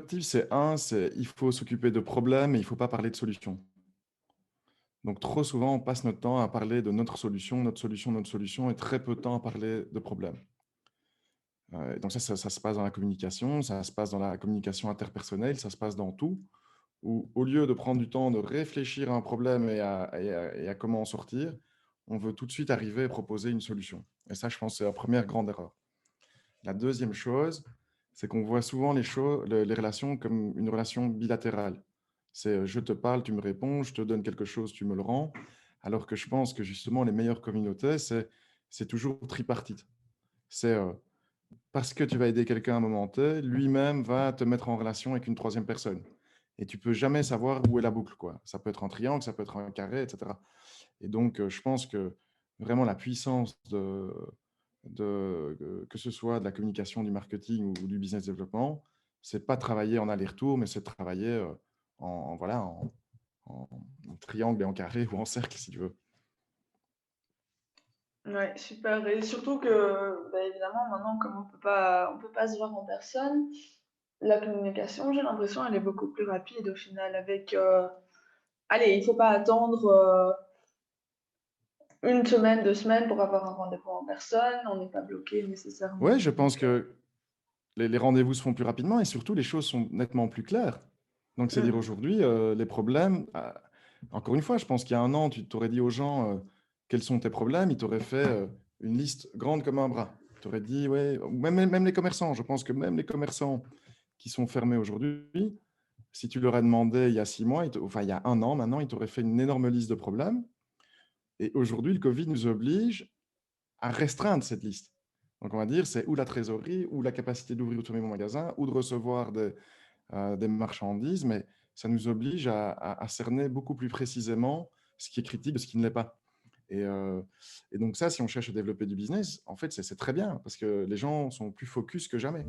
proactif, c'est il faut s'occuper de problèmes et il ne faut pas parler de solutions. Donc trop souvent, on passe notre temps à parler de notre solution, notre solution, notre solution et très peu de temps à parler de problèmes. Donc ça se passe dans la communication, ça se passe dans la communication interpersonnelle, ça se passe dans tout, où au lieu de prendre du temps de réfléchir à un problème et à comment en sortir, on veut tout de suite arriver et proposer une solution. Et ça, je pense, c'est la première grande erreur. La deuxième chose, c'est qu'on voit souvent les relations comme une relation bilatérale. C'est je te parle, tu me réponds, je te donne quelque chose, tu me le rends. Alors que je pense que justement, les meilleures communautés, c'est toujours tripartite. C'est parce que tu vas aider quelqu'un à un moment T, lui-même va te mettre en relation avec une troisième personne. Et tu peux jamais savoir où est la boucle, quoi. Ça peut être un triangle, ça peut être un carré, etc. Et donc, je pense que vraiment la puissance que ce soit de la communication, du marketing ou du business développement, c'est pas travailler en aller-retour, mais c'est travailler voilà, en triangle et en carré ou en cercle, si tu veux. Ouais, super et surtout que, bah, évidemment, maintenant, comme on peut pas se voir en personne, la communication, j'ai l'impression, elle est beaucoup plus rapide au final avec, allez, il faut pas attendre, 1 semaine, 2 semaines pour avoir un rendez-vous en personne, on n'est pas bloqué Ouais, nécessairement je donc pense que les rendez-vous se font plus rapidement et surtout les choses sont nettement plus claires. Donc, c'est dire mmh, aujourd'hui, les problèmes, encore une fois, je pense qu'il y a un an, tu t'aurais dit aux gens quels sont tes problèmes, ils t'auraient fait une liste grande comme un bras. Tu aurais dit, ouais, ou même les commerçants, je pense que même les commerçants qui sont fermés aujourd'hui, si tu leur as demandé il y a 6 mois, enfin il y a un an maintenant, ils t'auraient fait une énorme liste de problèmes. Et aujourd'hui, le Covid nous oblige à restreindre cette liste. Donc, on va dire, c'est ou la trésorerie, ou la capacité d'ouvrir ou de fermer mon magasin, ou de recevoir des marchandises, mais ça nous oblige à cerner beaucoup plus précisément ce qui est critique de ce qui ne l'est pas. Et donc ça, si on cherche à développer du business, en fait, c'est très bien, parce que les gens sont plus focus que jamais.